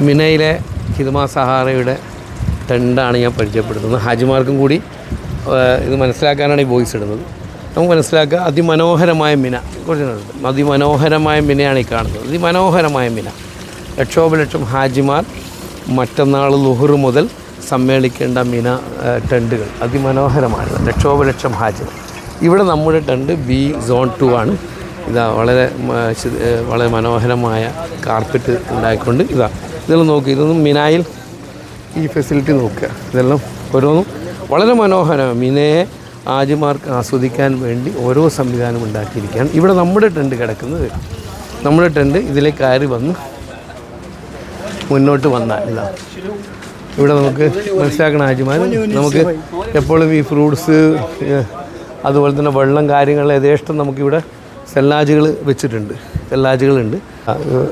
മിനയിലെ ഖിദ്മ സഹാറയുടെ ടെൻ്റാണ് ഞാൻ പരിചയപ്പെടുത്തുന്നത്. ഹാജിമാർക്കും കൂടി ഇത് മനസ്സിലാക്കാനാണ് ഈ വോയിസ് ഇടുന്നത്. നമുക്ക് മനസ്സിലാക്കുക, അതിമനോഹരമായ മിന കുറച്ചുണ്ട്. അതിമനോഹരമായ മിനയാണ് ഈ കാണുന്നത്. അതിമനോഹരമായ മിന. ലക്ഷോപലക്ഷം ഹാജിമാർ മറ്റന്നാൾ ളുഹർ മുതൽ സമ്മേളിക്കേണ്ട മിന ടെൻറ്റുകൾ അതിമനോഹരമാണ്. ലക്ഷോപലക്ഷം ഹാജിമാർ. ഇവിടെ നമ്മുടെ ടെൻറ്റ് B Zone 2 ആണ്. ഇതാ വളരെ മനോഹരമായ കാർപ്പറ്റ് ഉണ്ടായിക്കൊണ്ട് ഇതെല്ലാം നോക്കി. ഇതൊന്നും മിനായിൽ ഈ ഫെസിലിറ്റി നോക്കുക. ഇതെല്ലാം ഓരോന്നും വളരെ മനോഹരമാണ്. മിനയെ ഹാജിമാർക്ക് ആസ്വദിക്കാൻ വേണ്ടി ഓരോ സംവിധാനം ഉണ്ടാക്കിയിരിക്കുകയാണ്. ഇവിടെ നമ്മുടെ ടെൻറ്റ് കിടക്കുന്നത്, നമ്മുടെ ടെൻറ്റ് ഇതിലേക്ക് കയറി വന്ന് മുന്നോട്ട് വന്നാൽ ഇവിടെ നമുക്ക് മനസ്സിലാക്കണം, ഹാജിമാർ നമുക്ക് എപ്പോഴും ഈ ഫ്രൂട്ട്സ് അതുപോലെ തന്നെ വെള്ളം കാര്യങ്ങൾ യഥേഷ്ടം നമുക്കിവിടെ സെല്ലാജുകൾ വെച്ചിട്ടുണ്ട്. സെല്ലാജുകളുണ്ട്,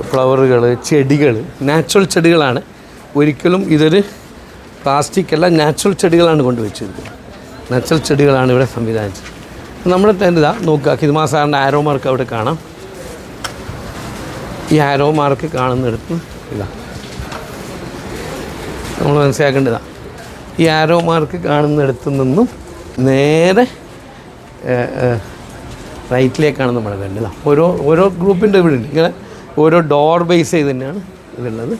ഫ്ലവറുകൾ, ചെടികൾ, നാച്ചുറൽ ചെടികളാണ്. ഒരിക്കലും ഇതൊരു പ്ലാസ്റ്റിക് അല്ല, നാച്ചുറൽ ചെടികളാണ് കൊണ്ടുവച്ചിരിക്കുന്നത്. നാച്ചുറൽ ചെടികളാണ് ഇവിടെ സംവിധാനിച്ചത്. നമ്മുടെ ടെൻറ്റ് നോക്കുക, ഖിദ്മ സാറിൻ്റെ ആരോ മാർക്ക് അവിടെ കാണാം. ഈ ആരോ മാർക്ക് കാണുന്നിടത്ത് നമ്മൾ മനസ്സിലാക്കേണ്ടതാണ്. ഈ ആരോ മാർക്ക് കാണുന്നിടത്ത് നിന്നും നേരെ റൈറ്റിലേക്കാണ് നമ്മൾ വേണ്ടത്. ഓരോ ഗ്രൂപ്പിൻ്റെ ഇവിടെ ഉണ്ട്. ഇങ്ങനെ ഓരോ ഡോർ ബേസ് ചെയ്ത് തന്നെയാണ് ഇതുള്ളത്.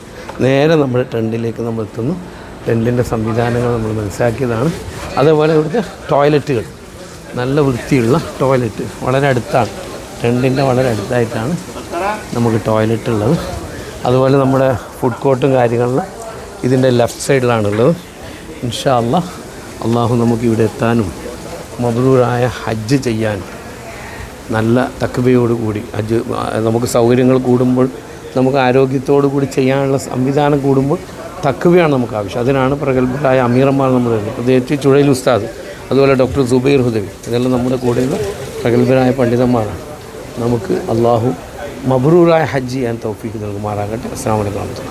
നേരെ നമ്മുടെ ടെൻറ്റിലേക്ക് നമ്മൾ എത്തുന്നു. ടെൻറ്റിൻ്റെ സംവിധാനങ്ങൾ നമ്മൾ മനസ്സിലാക്കിയതാണ്. അതേപോലെ ഇവിടുത്തെ ടോയ്ലറ്റുകൾ, നല്ല വൃത്തിയുള്ള ടോയ്ലറ്റ് വളരെ അടുത്താണ്. ടെൻറ്റിൻ്റെ വളരെ അടുത്തായിട്ടാണ് നമുക്ക് ടോയ്ലറ്റ് ഉള്ളത്. അതുപോലെ നമ്മുടെ ഫുഡ് കോർട്ടും കാര്യങ്ങളിലും ഇതിൻ്റെ ലെഫ്റ്റ് സൈഡിലാണുള്ളത്. ഇൻഷാ അല്ലാഹ് അള്ളാഹു നമുക്ക് ഇവിടെ എത്താനും മബ്രൂറായ ഹജ്ജ് ചെയ്യാനും നല്ല തക്ബയോടുകൂടി ഹജ്ജ് നമുക്ക് സൗകര്യങ്ങൾ കൂടുമ്പോൾ, നമുക്ക് ആരോഗ്യത്തോടു കൂടി ചെയ്യാനുള്ള സംവിധാനം കൂടുമ്പോൾ തക്ബയാണ് നമുക്ക് ആവശ്യം. അതിനാണ് പ്രഗത്ഭരായ അമീറന്മാർ നമ്മൾ വരുന്നത്. പ്രത്യേകിച്ച് ചുഴയിൽ ഉസ്താദ്, അതുപോലെ ഡോക്ടർ സുബൈർ ഹുദവി, ഇതെല്ലാം നമ്മുടെ കൂടെയുള്ള പ്രഗത്ഭരായ പണ്ഡിതന്മാരാണ്. നമുക്ക് അള്ളാഹു മബ്രൂറായ ഹജ്ജ് ചെയ്യാൻ തൗഫീഖ് നൽകുമാറാകട്ടെ. അസ്സലാമു അലൈക്കും.